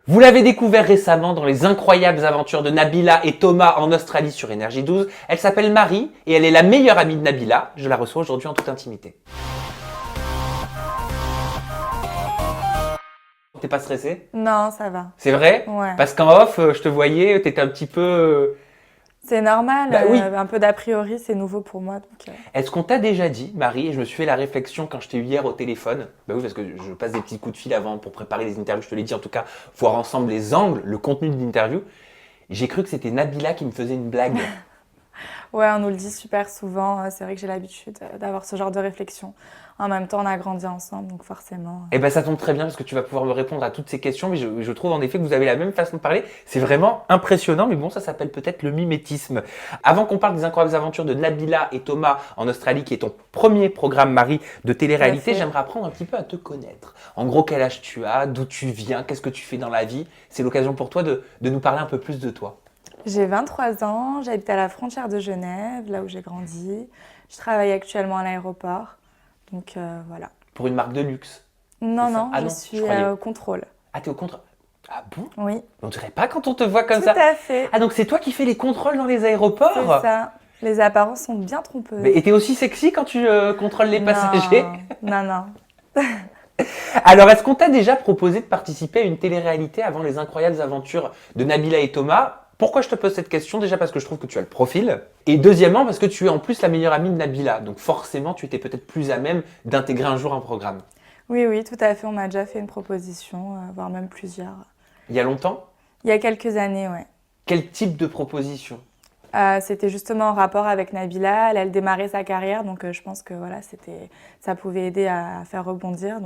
Vous l'avez découvert récemment dans les incroyables aventures de Nabila et Thomas en Australie sur Énergie 12. Elle s'appelle Marie et elle est la meilleure amie de Nabila. Je la reçois aujourd'hui en toute intimité. T'es pas stressée? Non, ça va. C'est vrai? Ouais. Parce qu'en off, je te voyais, t'étais un petit peu... C'est normal, Bah oui. un peu d'a priori, c'est nouveau pour moi. Est-ce qu'on t'a déjà dit, Marie, et je me suis fait la réflexion quand je t'ai eu hier au téléphone, bah oui, parce que je passe des petits coups de fil avant pour préparer les interviews, je te l'ai dit en tout cas, voir ensemble les angles, le contenu de l'interview. J'ai cru que c'était Nabila qui me faisait une blague. Ouais, on nous le dit super souvent. C'est vrai que j'ai l'habitude d'avoir ce genre de réflexion. En même temps, on a grandi ensemble, donc forcément. Eh ben ça tombe très bien parce que tu vas pouvoir me répondre à toutes ces questions, mais je trouve en effet que vous avez la même façon de parler. C'est vraiment impressionnant, mais bon, ça s'appelle peut-être le mimétisme. Avant qu'on parle des incroyables aventures de Nabila et Thomas en Australie, qui est ton premier programme, Marie, de télé-réalité, j'aimerais apprendre un petit peu à te connaître. En gros, quel âge tu as, d'où tu viens, qu'est-ce que tu fais dans la vie. C'est l'occasion pour toi de nous parler un peu plus de toi. J'ai 23 ans, j'habite à la frontière de Genève, là où j'ai grandi. Je travaille actuellement à l'aéroport, donc voilà. Pour une marque de luxe? Non, non, Ah je non, suis au contrôle. Ah, t'es au contrôle? Ah bon? Oui. On dirait pas quand on te voit comme Tout ça. à fait. Ah donc c'est toi qui fais les contrôles dans les aéroports? C'est ça. Les apparences sont bien trompeuses. Et t'es aussi sexy quand tu contrôles les passagers? Non, non. Alors, est-ce qu'on t'a déjà proposé de participer à une télé-réalité avant les incroyables aventures de Nabila et Thomas? Pourquoi je te pose cette question? Déjà parce que je trouve que tu as le profil. Et deuxièmement, parce que tu es en plus la meilleure amie de Nabila. Donc forcément, tu étais peut-être plus à même d'intégrer un jour un programme. Oui, oui, tout à fait. On m'a déjà fait une proposition, voire même plusieurs. Il y a longtemps? Il y a quelques années, ouais. Quel type de proposition? C'était justement en rapport avec Nabila. Elle démarrait sa carrière, donc je pense que voilà, ça pouvait aider à faire rebondir.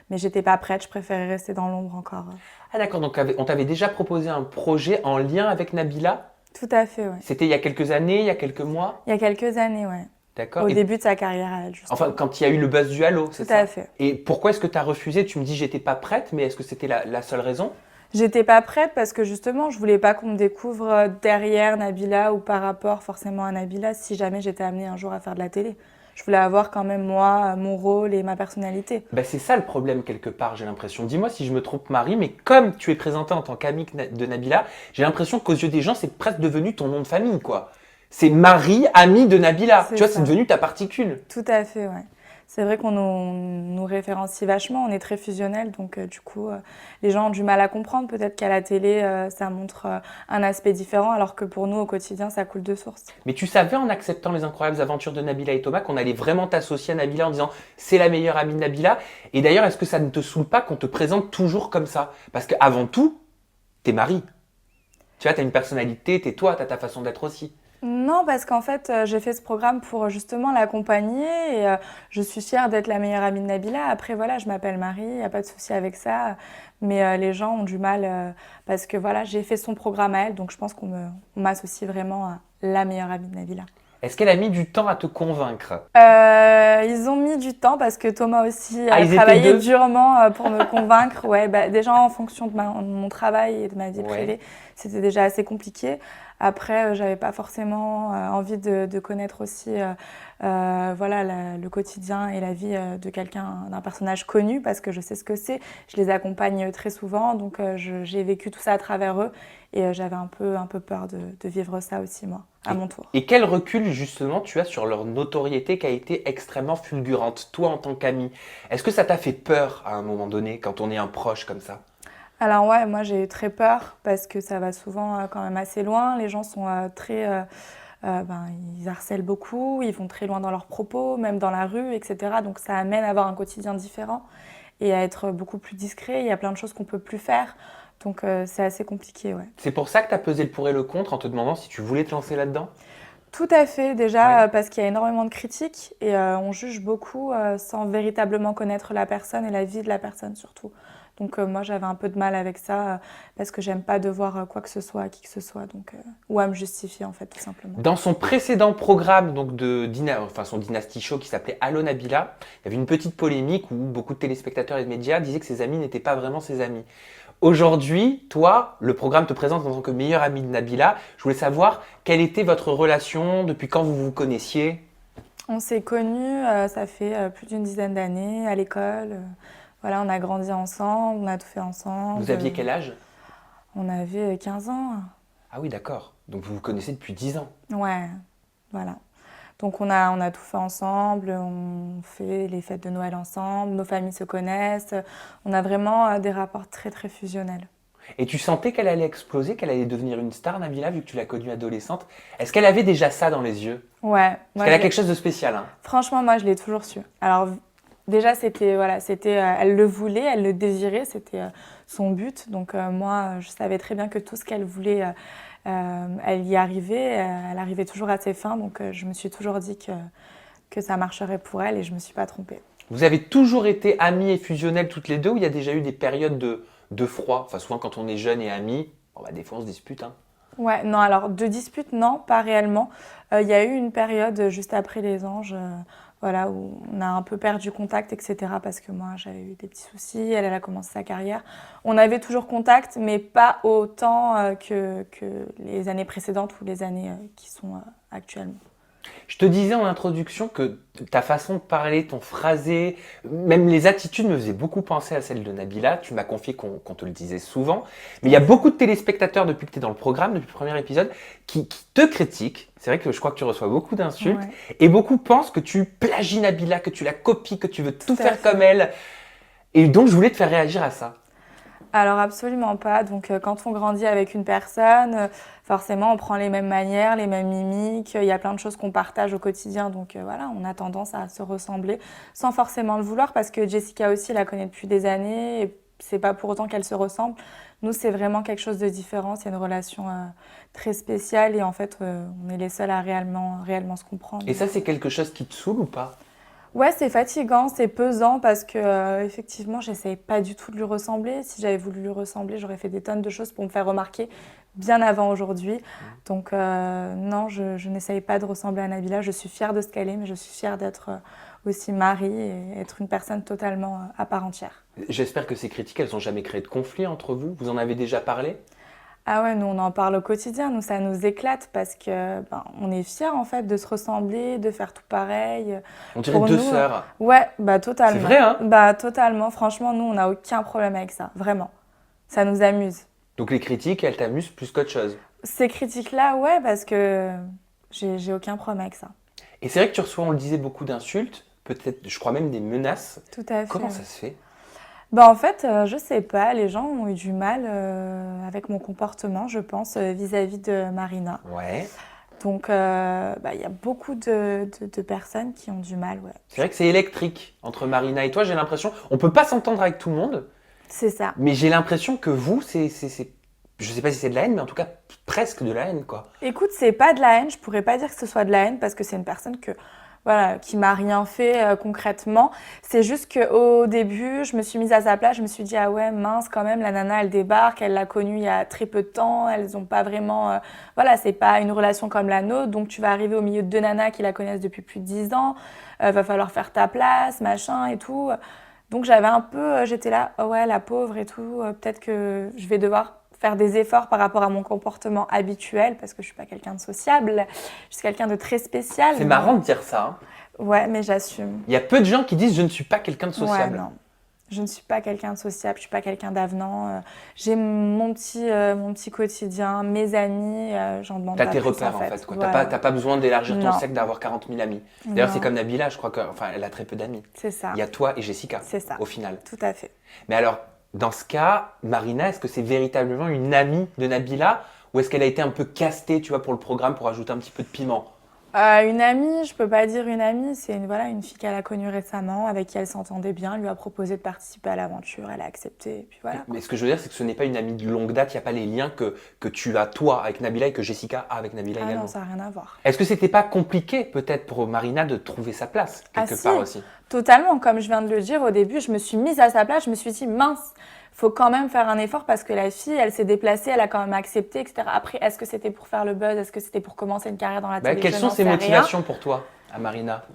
Mais j'étais pas prête, je préférais rester dans l'ombre encore. Ah d'accord, donc on t'avait déjà proposé un projet en lien avec Nabila? Tout à fait, ouais. C'était il y a quelques années, il y a quelques mois? Il y a quelques années, ouais. D'accord. Au début de sa carrière à elle, justement. Enfin, quand il y a eu le buzz du Halo, c'est ça? Tout à fait. Et pourquoi est-ce que tu as refusé? Tu me dis j'étais pas prête, mais est-ce que c'était la seule raison? J'étais pas prête parce que justement, je voulais pas qu'on me découvre derrière Nabila ou par rapport forcément à Nabila si jamais j'étais amenée un jour à faire de la télé. Je voulais avoir quand même moi, mon rôle et ma personnalité. Ben c'est ça le problème quelque part, j'ai l'impression. Dis-moi si je me trompe, Marie, mais comme tu es présentée en tant qu'amie de Nabila, j'ai l'impression qu'aux yeux des gens, c'est presque devenu ton nom de famille, quoi. C'est Marie, amie de Nabila. Tu vois, c'est devenu ta particule. Tout à fait, ouais. C'est vrai qu'on nous référencie vachement, on est très fusionnel, donc du coup, les gens ont du mal à comprendre. Peut-être qu'à la télé, ça montre un aspect différent, alors que pour nous, au quotidien, ça coule de source. Mais tu savais, en acceptant les incroyables aventures de Nabila et Thomas, qu'on allait vraiment t'associer à Nabila en disant c'est la meilleure amie de Nabila. Et d'ailleurs, est-ce que ça ne te saoule pas qu'on te présente toujours comme ça? Parce qu'avant tout, t'es Marie. Tu vois, t'as une personnalité, t'es toi, t'as ta façon d'être aussi. Non, parce qu'en fait, j'ai fait ce programme pour justement l'accompagner et je suis fière d'être la meilleure amie de Nabila. Après, voilà, je m'appelle Marie, il n'y a pas de souci avec ça. Mais les gens ont du mal parce que voilà, j'ai fait son programme à elle, donc je pense qu'on m'associe vraiment à la meilleure amie de Nabila. Est-ce qu'elle a mis du temps à te convaincre? Ils ont mis du temps parce que Thomas aussi a travaillé durement pour me convaincre. Ouais, bah, déjà en fonction de mon travail et de ma vie privée, c'était déjà assez compliqué. Après, j'avais pas forcément envie de connaître aussi voilà, le quotidien et la vie de quelqu'un, d'un personnage connu, parce que je sais ce que c'est. Je les accompagne très souvent, donc j'ai vécu tout ça à travers eux. Et j'avais un peu peur de vivre ça aussi, moi, à mon tour. Et quel recul, justement, tu as sur leur notoriété qui a été extrêmement fulgurante, toi en tant qu'amie? Est-ce que ça t'a fait peur à un moment donné, quand on est un proche comme ça? Alors ouais, moi j'ai eu très peur parce que ça va souvent quand même assez loin. Les gens sont ils harcèlent beaucoup, ils vont très loin dans leurs propos, même dans la rue, etc. Donc ça amène à avoir un quotidien différent et à être beaucoup plus discret. Il y a plein de choses qu'on peut plus faire. Donc c'est assez compliqué, ouais. C'est pour ça que tu as pesé le pour et le contre en te demandant si tu voulais te lancer là-dedans? Tout à fait, déjà parce qu'il y a énormément de critiques et on juge beaucoup sans véritablement connaître la personne et la vie de la personne surtout. Donc moi j'avais un peu de mal avec ça parce que j'aime pas devoir quoi que ce soit à qui que ce soit, ou à me justifier en fait tout simplement. Dans son précédent programme donc son Dynasty Show qui s'appelait Allo Nabila, il y avait une petite polémique où beaucoup de téléspectateurs et de médias disaient que ses amis n'étaient pas vraiment ses amis. Aujourd'hui, toi, le programme te présente en tant que meilleure amie de Nabila. Je voulais savoir quelle était votre relation, depuis quand vous vous connaissiez? On s'est connus, ça fait plus d'une dizaine d'années à l'école. Voilà, on a grandi ensemble, on a tout fait ensemble. Vous aviez quel âge? On avait 15 ans. Ah oui, d'accord. Donc vous vous connaissez depuis 10 ans. Ouais, voilà. Donc on a tout fait ensemble, on fait les fêtes de Noël ensemble, nos familles se connaissent. On a vraiment des rapports très très fusionnels. Et tu sentais qu'elle allait exploser, qu'elle allait devenir une star, Nabila, vu que tu l'as connue adolescente? Est-ce qu'elle avait déjà ça dans les yeux? Ouais. Parce qu'elle a quelque chose de spécial, hein. Franchement, moi, je l'ai toujours su. Alors, déjà, elle le voulait, elle le désirait, c'était son but. Donc, moi, je savais très bien que tout ce qu'elle voulait, elle y arrivait. Elle arrivait toujours à ses fins. Donc, je me suis toujours dit que ça marcherait pour elle et je ne me suis pas trompée. Vous avez toujours été amies et fusionnelles toutes les deux, ou il y a déjà eu des périodes de froid? Enfin, souvent, quand on est jeune et amis, bon, bah, des fois, on se dispute, hein. Ouais, non, alors de dispute, non, pas réellement. Il y a eu une période juste après les anges, voilà, où on a un peu perdu contact, etc. Parce que moi, j'avais eu des petits soucis, elle a commencé sa carrière. On avait toujours contact, mais pas autant que les années précédentes ou les années qui sont actuellement. Je te disais en introduction que ta façon de parler, ton phrasé, même les attitudes me faisaient beaucoup penser à celle de Nabila. Tu m'as confié qu'on te le disait souvent. Mais il y a beaucoup de téléspectateurs depuis que tu es dans le programme, depuis le premier épisode, qui te critiquent. C'est vrai que je crois que tu reçois beaucoup d'insultes. Ouais. Et beaucoup pensent que tu plagies Nabila, que tu la copies, que tu veux tout faire comme elle. Et donc, je voulais te faire réagir à ça. Alors absolument pas. Donc quand on grandit avec une personne, forcément on prend les mêmes manières, les mêmes mimiques. Il y a plein de choses qu'on partage au quotidien. Donc voilà, on a tendance à se ressembler sans forcément le vouloir parce que Jessica aussi la connaît depuis des années et c'est pas pour autant qu'elle se ressemble. Nous c'est vraiment quelque chose de différent. C'est une relation très spéciale et en fait on est les seuls à réellement se comprendre. Et ça c'est quelque chose qui te saoule ou pas ? Ouais, c'est fatigant, c'est pesant parce que effectivement, j'essaye pas du tout de lui ressembler. Si j'avais voulu lui ressembler, j'aurais fait des tonnes de choses pour me faire remarquer bien avant aujourd'hui. Donc non, je n'essaye pas de ressembler à Nabila. Je suis fière de ce qu'elle est, mais je suis fière d'être aussi Marie et être une personne totalement à part entière. J'espère que ces critiques, elles n'ont jamais créé de conflit entre vous. Vous en avez déjà parlé ? Ah ouais, nous on en parle au quotidien, nous ça nous éclate parce que on est fiers en fait de se ressembler, de faire tout pareil. On dirait deux sœurs. Ouais, totalement. C'est vrai hein ? Totalement, franchement nous on n'a aucun problème avec ça, vraiment. Ça nous amuse. Donc les critiques, elles t'amusent plus qu'autre chose ? Ces critiques-là, ouais, parce que j'ai aucun problème avec ça. Et c'est vrai que tu reçois, on le disait, beaucoup d'insultes, peut-être, je crois même des menaces. Tout à fait. Comment ça se fait ? En fait, je sais pas, les gens ont eu du mal avec mon comportement, je pense, vis-à-vis de Marina. Ouais. Donc, y a beaucoup de personnes qui ont du mal, ouais. C'est vrai que c'est électrique entre Marina et toi, j'ai l'impression. On peut pas s'entendre avec tout le monde. C'est ça. Mais j'ai l'impression que vous, c'est je sais pas si c'est de la haine, mais en tout cas, presque de la haine, quoi. Écoute, c'est pas de la haine, je pourrais pas dire que ce soit de la haine parce que c'est une personne qui m'a rien fait concrètement. C'est juste qu'au début, je me suis mise à sa place, je me suis dit, ah ouais, mince quand même, la nana, elle débarque, elle l'a connue il y a très peu de temps, elles ont pas vraiment... c'est pas une relation comme la nôtre, donc tu vas arriver au milieu de deux nanas qui la connaissent depuis plus de 10 ans, va falloir faire ta place, machin et tout. Donc j'avais un peu, j'étais là, oh ouais, la pauvre et tout, peut-être que je vais devoir faire des efforts par rapport à mon comportement habituel, parce que je suis pas quelqu'un de sociable, je suis quelqu'un de très spécial. C'est marrant de dire ça. Hein. Ouais, mais j'assume. Il y a peu de gens qui disent « je ne suis pas quelqu'un de sociable ». Ouais, non. Je ne suis pas quelqu'un de sociable, je suis pas quelqu'un d'avenant. J'ai mon petit quotidien, mes amis, j'en demande pas plus. T'as tes repères en fait. Voilà. T'as pas besoin d'élargir ton cercle, d'avoir 40 000 amis. D'ailleurs, c'est comme Nabila, je crois qu'elle a très peu d'amis. C'est ça. Il y a toi et Jessica, c'est ça. Au final. Tout à fait. Mais alors, dans ce cas, Marina, est-ce que c'est véritablement une amie de Nabila ou est-ce qu'elle a été un peu castée, tu vois, pour le programme pour ajouter un petit peu de piment ? Une amie, je peux pas dire une amie, c'est une fille qu'elle a connue récemment, avec qui elle s'entendait bien, elle lui a proposé de participer à l'aventure, elle a accepté, et puis voilà. Mais ce que je veux dire, c'est que ce n'est pas une amie de longue date, il n'y a pas les liens que tu as toi avec Nabila et que Jessica a avec Nabila également. Non, ça n'a rien à voir. Est-ce que c'était pas compliqué peut-être pour Marina de trouver sa place quelque part aussi ? Totalement, comme je viens de le dire au début, je me suis mise à sa place, je me suis dit mince, faut quand même faire un effort parce que la fille, elle s'est déplacée, elle a quand même accepté, etc. Après, est-ce que c'était pour faire le buzz, est-ce que c'était pour commencer une carrière dans la télé ? Quelles sont ses motivations pour toi, à Marina ?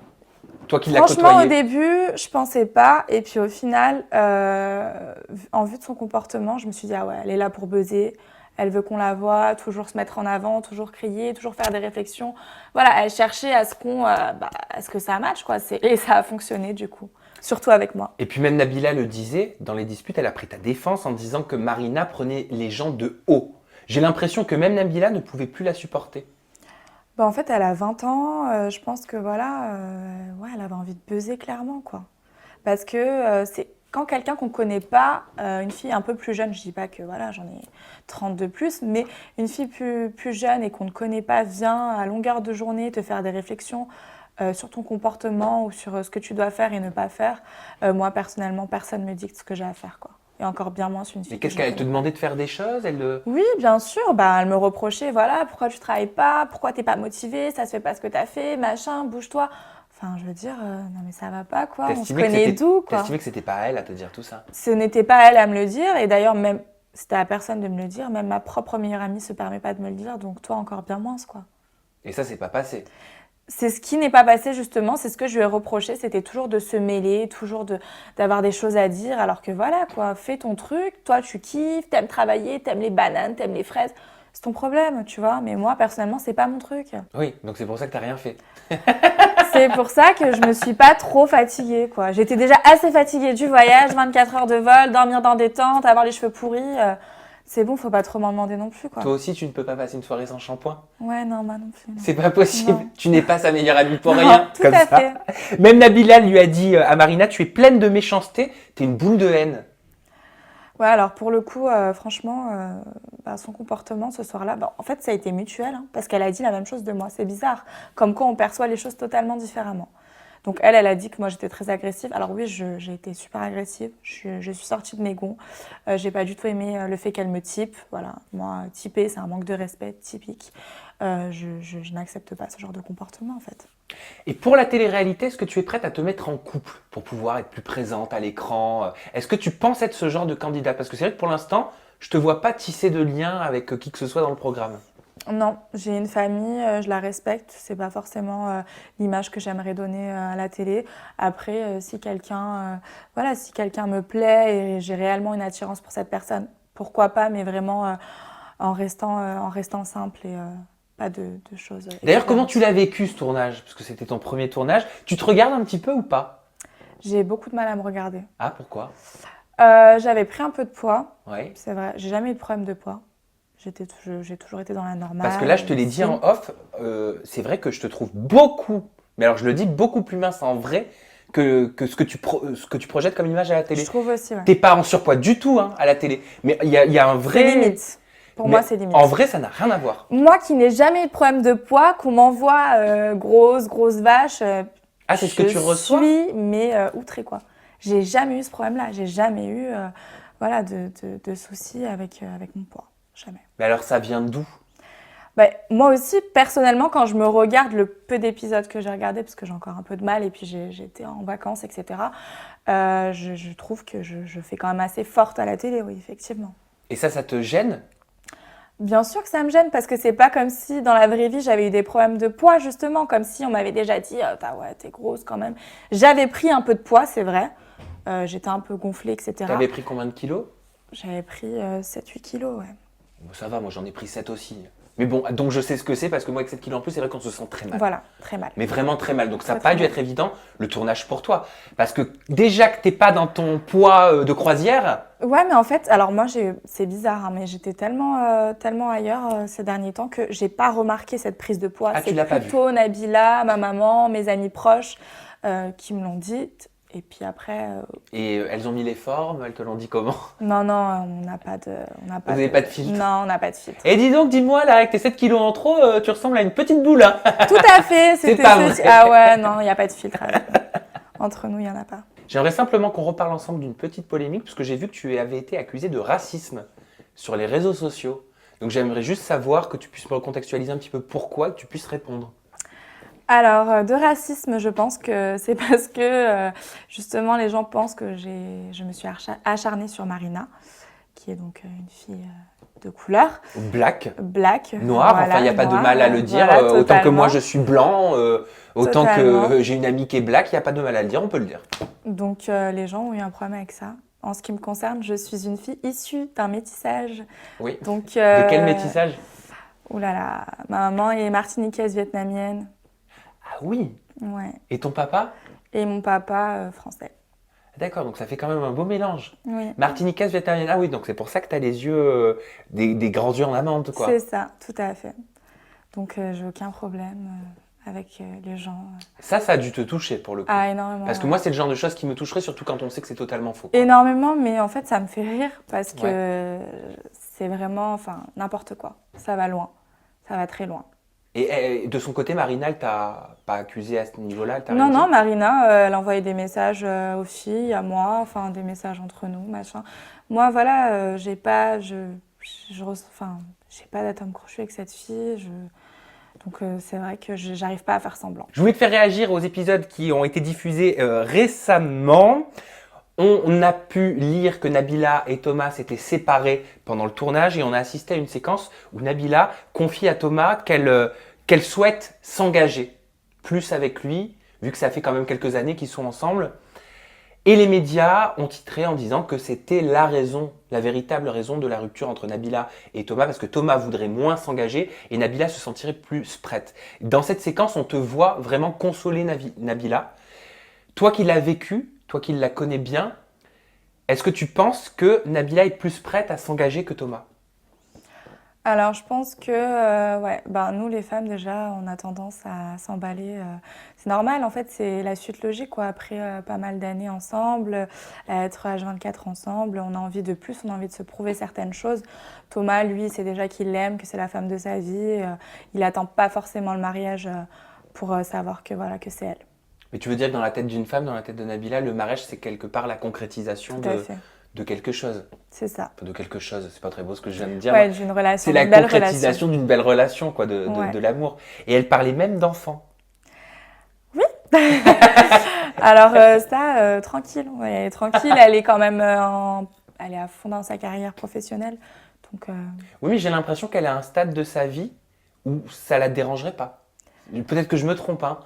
Toi qui l'as côtoyée. Franchement, au début, je pensais pas. Et puis au final, en vue de son comportement, je me suis dit, ah ouais, elle est là pour buzzer. Elle veut qu'on la voie, toujours se mettre en avant, toujours crier, toujours faire des réflexions. Voilà, elle cherchait à ce que ça matche, quoi. Et ça a fonctionné, du coup. surtout avec moi. Et puis même Nabila le disait, dans les disputes, elle a pris ta défense en disant que Marina prenait les gens de haut. J'ai l'impression que même Nabila ne pouvait plus la supporter. En fait, elle a 20 ans, je pense que voilà, ouais, elle avait envie de buzzer clairement, quoi. Parce que c'est quand quelqu'un qu'on ne connaît pas, une fille un peu plus jeune, je ne dis pas que voilà, j'en ai 30 de plus, mais une fille plus jeune et qu'on ne connaît pas vient à longueur de journée te faire des réflexions sur ton comportement ou sur ce que tu dois faire et ne pas faire. Moi, personnellement, personne ne me dicte ce que j'ai à faire, quoi. Et encore bien moins sur une fille. Mais qu'est-ce qu'elle te demandait de faire des choses Oui, bien sûr. Elle me reprochait, voilà, pourquoi tu travailles pas, pourquoi t'es pas motivée, ça se fait pas ce que t'as fait, machin, bouge-toi. Enfin, je veux dire, non mais ça va pas, quoi. On se connaît d'où, quoi. T'estimais que c'était pas à elle à te dire tout ça? Ce n'était pas à elle à me le dire. Et d'ailleurs, même, c'était à personne de me le dire. Même ma propre meilleure amie se permet pas de me le dire. Donc toi, encore bien moins, quoi. Et ça, c'est pas passé? C'est ce qui n'est pas passé, justement. C'est ce que je lui ai reproché. C'était toujours de se mêler, toujours d'avoir des choses à dire. Alors que voilà, quoi. Fais ton truc. Toi, tu kiffes, t'aimes travailler, t'aimes les bananes, t'aimes les fraises. C'est ton problème, tu vois. Mais moi, personnellement, c'est pas mon truc. Oui, donc c'est pour ça que t'as rien fait. C'est pour ça que je me suis pas trop fatiguée, quoi. J'étais déjà assez fatiguée du voyage, 24 heures de vol, dormir dans des tentes, avoir les cheveux pourris. C'est bon, faut pas trop m'en demander non plus, quoi. Toi aussi, tu ne peux pas passer une soirée sans shampoing? Ouais, non, moi non plus. Non. C'est pas possible. Non. Tu n'es pas sa meilleure amie pour Non, rien. tout à fait. Même Nabila lui a dit à Marina, tu es pleine de méchanceté, t'es une boule de haine. Ouais, alors pour le coup, franchement, son comportement ce soir-là, en fait, ça a été mutuel, hein, parce qu'elle a dit la même chose de moi. C'est bizarre, comme quoi on perçoit les choses totalement différemment. Donc elle a dit que moi j'étais très agressive. Alors oui, j'ai été super agressive. Je suis sortie de mes gonds. J'ai pas du tout aimé le fait qu'elle me type. Voilà, moi, typer, c'est un manque de respect typique. Je n'accepte pas ce genre de comportement, en fait. Et pour la télé-réalité, est-ce que tu es prête à te mettre en couple pour pouvoir être plus présente à l'écran? Est-ce que tu penses être ce genre de candidate? Parce que c'est vrai que pour l'instant, je te vois pas tisser de lien avec qui que ce soit dans le programme. Non, j'ai une famille, je la respecte. C'est pas forcément l'image que j'aimerais donner à la télé. Après, si quelqu'un me plaît et j'ai réellement une attirance pour cette personne, pourquoi pas, mais vraiment en restant simple et pas de choses. D'ailleurs, comment tu l'as vécu ce tournage? Parce que c'était ton premier tournage. Tu te regardes un petit peu ou pas? J'ai beaucoup de mal à me regarder. Ah, pourquoi? J'avais pris un peu de poids, Oui. c'est vrai. J'ai jamais eu de problème de poids. J'ai toujours été dans la normale. Parce que là, je te l'ai dit en off, c'est vrai que je te trouve beaucoup, mais alors je le dis, beaucoup plus mince en vrai que ce que tu projettes comme image à la télé. Je trouve aussi, ouais. T'es pas en surpoids du tout à la télé, mais il y a un vrai... C'est limite. Pour moi, c'est limite. En vrai, ça n'a rien à voir. Moi qui n'ai jamais eu de problème de poids, qu'on m'envoie grosse vache, ah, c'est ce que tu reçois? Je suis, mais outrée, quoi. J'ai jamais eu ce problème-là. J'ai jamais eu de soucis avec mon poids. Jamais. Mais alors, ça vient d'où? Moi aussi, personnellement, quand je me regarde le peu d'épisodes que j'ai regardés, parce que j'ai encore un peu de mal, et puis j'étais en vacances, etc., je trouve que je fais quand même assez forte à la télé, oui, effectivement. Et ça te gêne? Bien sûr que ça me gêne, parce que c'est pas comme si dans la vraie vie j'avais eu des problèmes de poids, justement, comme si on m'avait déjà dit ouais, t'es grosse quand même. J'avais pris un peu de poids, c'est vrai. J'étais un peu gonflée, etc. T'avais pris combien de kilos? J'avais pris 7-8 kilos, ouais. Bon, ça va, moi j'en ai pris 7 aussi. Mais bon, donc je sais ce que c'est, parce que moi avec 7 kilos en plus, c'est vrai qu'on se sent très mal. Voilà, très mal. Mais vraiment très mal. Donc ça n'a pas dû être évident, le tournage pour toi. Parce que déjà que t'es pas dans ton poids de croisière... Ouais, mais en fait, alors moi, c'est bizarre, hein, mais j'étais tellement ailleurs ces derniers temps que j'ai pas remarqué cette prise de poids. Ah, tu l'as pas vu? C'est plutôt Nabila, ma maman, mes amis proches qui me l'ont dit. Et puis après... Et elles ont mis les formes, elles te l'ont dit comment? Non, on n'a pas de... Vous n'avez pas de filtre? Non, on n'a pas de filtre. Et dis donc, dis-moi, là, avec tes 7 kilos en trop, tu ressembles à une petite boule. Hein. Tout à fait. C'est pas vrai. Ah ouais, non, il n'y a pas de filtre. Entre nous, il n'y en a pas. J'aimerais simplement qu'on reparle ensemble d'une petite polémique, parce que j'ai vu que tu avais été accusée de racisme sur les réseaux sociaux. Donc j'aimerais juste savoir que tu puisses me recontextualiser un petit peu pourquoi, que tu puisses répondre. Alors, de racisme, je pense que c'est parce que, justement, les gens pensent que je me suis acharnée sur Marina, qui est donc une fille de couleur. Black. voilà, Noir, enfin, il n'y a pas de mal à le dire. Voilà, autant que moi, je suis blanc, autant Totalement. que j'ai une amie qui est black, il n'y a pas de mal à le dire, on peut le dire. Donc, les gens ont eu un problème avec ça. En ce qui me concerne, je suis une fille issue d'un métissage. Oui. Donc, de quel métissage? Ouh là là, ma maman est martiniquaise vietnamienne. Ah oui. Ouais. Et ton papa? Et mon papa français. D'accord, donc ça fait quand même un beau mélange. Oui. Martiniquaise, vietnamienne. Ah oui, donc c'est pour ça que tu as les yeux, des grands yeux en amande, quoi. C'est ça, tout à fait. Donc, j'ai aucun problème avec les gens. Ça a dû te toucher pour le coup. Ah, énormément. Parce que moi, c'est le genre de choses qui me toucherait, surtout quand on sait que c'est totalement faux. Énormément, mais en fait, ça me fait rire parce que c'est vraiment, enfin, n'importe quoi. Ça va loin. Ça va très loin. Et de son côté, Marina, elle t'a pas accusé à ce niveau-là? Non, Marina, elle envoyait des messages aux filles, à moi, enfin, des messages entre nous, machin. Moi, voilà, j'ai pas, enfin, j'ai pas d'atome crochu avec cette fille. Donc c'est vrai que j'arrive pas à faire semblant. Je voulais te faire réagir aux épisodes qui ont été diffusés récemment. On a pu lire que Nabila et Thomas s'étaient séparés pendant le tournage et on a assisté à une séquence où Nabila confie à Thomas qu'elle souhaite s'engager plus avec lui, vu que ça fait quand même quelques années qu'ils sont ensemble. Et les médias ont titré en disant que c'était la raison, la véritable raison de la rupture entre Nabila et Thomas, parce que Thomas voudrait moins s'engager et Nabila se sentirait plus prête. Dans cette séquence, on te voit vraiment consoler Nabila. Toi qui l'as vécu, toi qui la connais bien, est-ce que tu penses que Nabila est plus prête à s'engager que Thomas? Alors, je pense que nous, les femmes, déjà, on a tendance à s'emballer. C'est normal, en fait, c'est la suite logique, quoi. Après pas mal d'années ensemble, être H24 ensemble, on a envie de plus, on a envie de se prouver certaines choses. Thomas, lui, c'est déjà qu'il l'aime, que c'est la femme de sa vie. Il n'attend pas forcément le mariage pour savoir que, voilà, que c'est elle. Mais tu veux dire que dans la tête d'une femme, dans la tête de Nabila, le mariage, c'est quelque part la concrétisation de quelque chose. C'est ça. Enfin, de quelque chose, c'est pas très beau ce que je viens de dire. Ouais, d'une relation. C'est la concrétisation d'une belle relation, quoi, de l'amour. Et elle parlait même d'enfants. Oui. Alors tranquille. Ouais, elle est tranquille. Elle est quand même elle est à fond dans sa carrière professionnelle. Donc, Oui, mais j'ai l'impression qu'elle est à un stade de sa vie où ça la dérangerait pas. Peut-être que je me trompe, hein.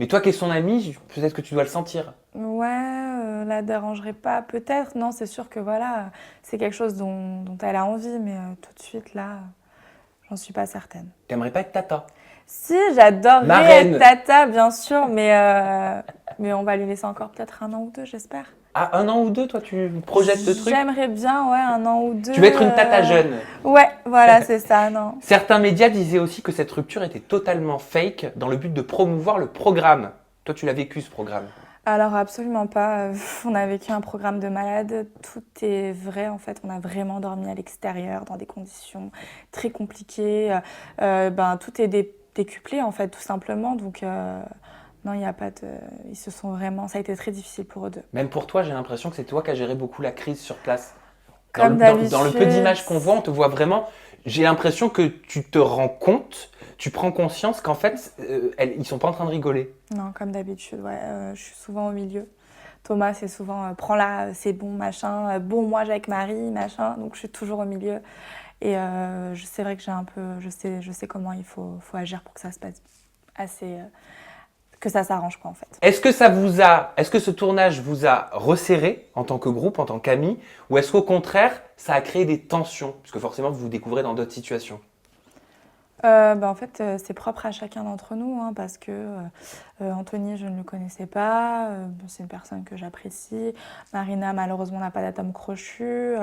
Mais toi qui es son amie, peut-être que tu dois le sentir. Ouais, la dérangerait pas, peut-être. Non, c'est sûr que voilà, c'est quelque chose dont elle a envie, mais tout de suite là, j'en suis pas certaine. T'aimerais pas être tata? Si, j'adorerais être tata, bien sûr, mais on va lui laisser encore peut-être 1 an ou 2, j'espère. Ah, 1 an ou 2, toi, tu projettes le truc? J'aimerais bien, ouais, 1 an ou 2. Tu veux être une tata jeune? Ouais, voilà, c'est ça, non. Certains médias disaient aussi que cette rupture était totalement fake dans le but de promouvoir le programme. Toi, tu l'as vécu, ce programme? Alors, absolument pas. On a vécu un programme de malade. Tout est vrai, en fait. On a vraiment dormi à l'extérieur, dans des conditions très compliquées. Tout est décuplé, en fait, tout simplement. Donc... Non, il n'y a pas de... Ils se sont vraiment... Ça a été très difficile pour eux deux. Même pour toi, j'ai l'impression que c'est toi qui as géré beaucoup la crise sur place. Comme d'habitude. Dans le peu d'images qu'on voit, on te voit vraiment... J'ai l'impression que tu te rends compte, tu prends conscience qu'en fait, ils sont pas en train de rigoler. Non, comme d'habitude, ouais. Je suis souvent au milieu. Thomas, c'est souvent « prends-la, c'est bon, machin. Bon, moi, j'ai avec Marie, machin. » Donc, je suis toujours au milieu. Et c'est vrai que j'ai un peu... Je sais comment il faut agir pour que ça se passe assez... que ça s'arrange quoi en fait. Est-ce que ce tournage vous a resserré en tant que groupe, en tant qu'amis, ou est-ce qu'au contraire, ça a créé des tensions? Parce que forcément, vous vous découvrez dans d'autres situations. En fait, c'est propre à chacun d'entre nous, hein, parce que Anthony, je ne le connaissais pas, c'est une personne que j'apprécie. Marina, malheureusement, n'a pas d'atome crochu.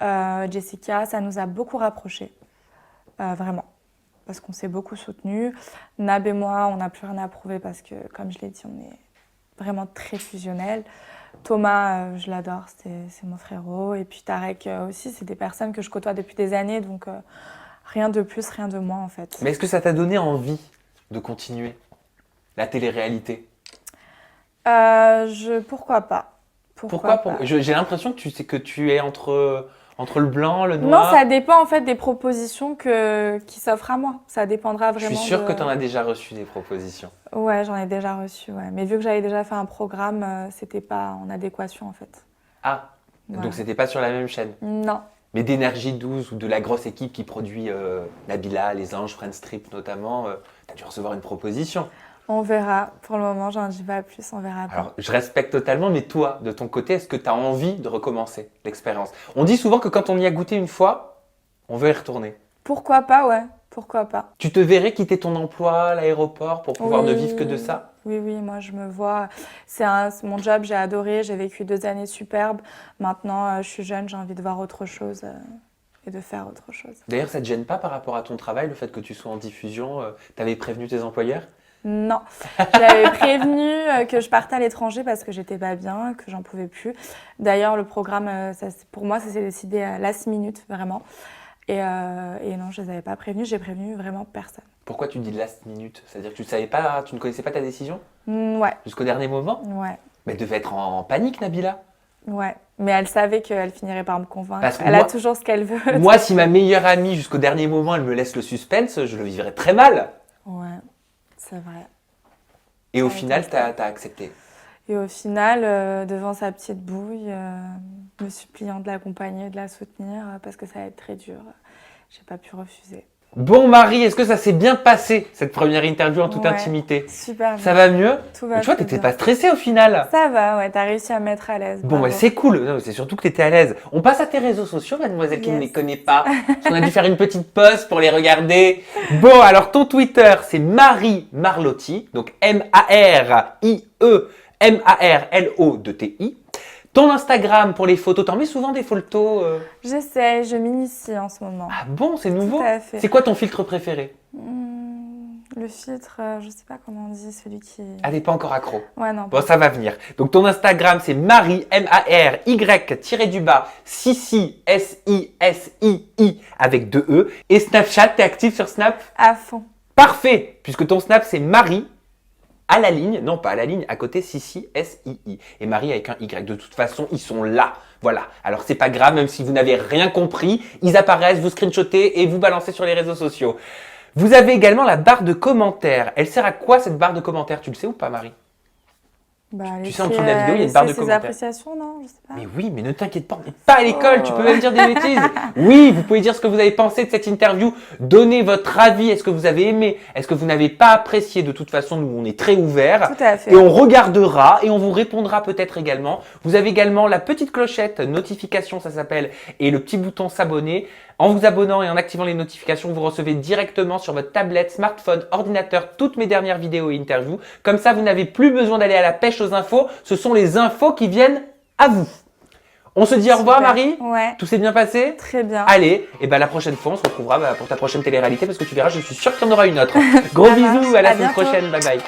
Jessica, ça nous a beaucoup rapprochés, vraiment. Parce qu'on s'est beaucoup soutenus. Nab et moi, on n'a plus rien à prouver parce que, comme je l'ai dit, on est vraiment très fusionnels. Thomas, je l'adore, c'est mon frérot. Et puis Tarek aussi, c'est des personnes que je côtoie depuis des années, donc rien de plus, rien de moins en fait. Mais est-ce que ça t'a donné envie de continuer la télé-réalité? Pourquoi pas. Pourquoi pas. J'ai l'impression que tu es entre le blanc, le noir. Non, ça dépend en fait des propositions qui s'offrent à moi. Ça dépendra vraiment. Je suis sûre que tu en as déjà reçu des propositions. Ouais, j'en ai déjà reçu, ouais. Mais vu que j'avais déjà fait un programme, c'était pas en adéquation en fait. Ah, voilà. Donc c'était pas sur la même chaîne? Non. Mais d'Énergie 12 ou de la grosse équipe qui produit Nabila, Les Anges, Friends Strip notamment, tu as dû recevoir une proposition. On verra. Pour le moment, j'en dis pas plus, on verra pas. Alors, je respecte totalement, mais toi, de ton côté, est-ce que tu as envie de recommencer l'expérience? On dit souvent que quand on y a goûté une fois, on veut y retourner. Pourquoi pas, ouais. Pourquoi pas. Tu te verrais quitter ton emploi, l'aéroport, pour pouvoir ne vivre que de ça? Oui, moi je me vois. C'est mon job, j'ai adoré, j'ai vécu 2 années superbes. Maintenant, je suis jeune, j'ai envie de voir autre chose et de faire autre chose. D'ailleurs, ça te gêne pas par rapport à ton travail, le fait que tu sois en diffusion? T'avais prévenu tes employeurs? Non, j'avais prévenu que je partais à l'étranger parce que j'étais pas bien, que j'en pouvais plus. D'ailleurs, le programme, pour moi, ça s'est décidé à last minute, vraiment. Et non, je les avais pas prévenus, j'ai prévenu vraiment personne. Pourquoi tu dis last minute? C'est-à-dire que tu savais pas, tu ne connaissais pas ta décision? Ouais. Jusqu'au dernier moment? Ouais. Mais elle devait être en panique, Nabila. Ouais, mais elle savait qu'elle finirait par me convaincre. Elle a toujours ce qu'elle veut. Moi, si ma meilleure amie, jusqu'au dernier moment, elle me laisse le suspense, je le vivrais très mal. Ouais, c'est vrai. Et au final, t'as accepté? Et au final, devant sa petite bouille, me suppliant de l'accompagner, de la soutenir, parce que ça allait être très dur, j'ai pas pu refuser. Bon Marie, est-ce que ça s'est bien passé, cette première interview en toute intimité? Super bien. Ça va mieux? Tout va. Tu vois, t'étais pas stressée au final? Ça va, ouais, t'as réussi à me mettre à l'aise. Bon, bah, c'est cool, c'est surtout que t'étais à l'aise. On passe à tes réseaux sociaux, mademoiselle, qui ne les connaît pas. Parce qu'on a dû faire une petite pause pour les regarder. Bon, alors ton Twitter, c'est Marie Marlotti, donc MARIE-MARLO-T-I. Ton Instagram pour les photos, t'en mets souvent des photos J'essaie, je m'initie en ce moment. Ah bon, c'est nouveau? Tout à fait. C'est quoi ton filtre préféré? Le filtre, je sais pas comment on dit, celui qui... Ah, t'es pas encore accro? Ouais, non. Bon, ça va venir. Donc ton Instagram, c'est Marie, MARY, Sissi, SISII, avec 2 E. Et Snapchat, t'es active sur Snap? À fond. Parfait, puisque ton Snap, c'est Marie, à la ligne, non pas à la ligne, à côté Sissi, SII. Et Marie avec un Y. De toute façon, ils sont là. Voilà. Alors c'est pas grave, même si vous n'avez rien compris, ils apparaissent, vous screenshotez et vous balancez sur les réseaux sociaux. Vous avez également la barre de commentaires. Elle sert à quoi cette barre de commentaires? Tu le sais ou pas, Marie? Bah, tu sais, en dessous de la vidéo, il y a une barre de commentaires. Appréciations, non? Je sais pas. Mais oui, mais ne t'inquiète pas, on n'est pas à l'école, tu peux même dire des bêtises. Oui, vous pouvez dire ce que vous avez pensé de cette interview, donnez votre avis, est-ce que vous avez aimé, est-ce que vous n'avez pas apprécié. De toute façon, nous, on est très ouverts. Tout à fait. Et on regardera et on vous répondra peut-être également. Vous avez également la petite clochette, notification, ça s'appelle, et le petit bouton s'abonner. En vous abonnant et en activant les notifications, vous recevez directement sur votre tablette, smartphone, ordinateur toutes mes dernières vidéos et interviews. Comme ça, vous n'avez plus besoin d'aller à la pêche aux infos. Ce sont les infos qui viennent à vous. On se dit au revoir, Marie? Ouais. Tout s'est bien passé? Très bien. Allez, et ben la prochaine fois, on se retrouvera pour ta prochaine télé-réalité parce que tu verras, je suis sûre qu'il y en aura une autre. Gros bisous, à la semaine prochaine. Bye bye.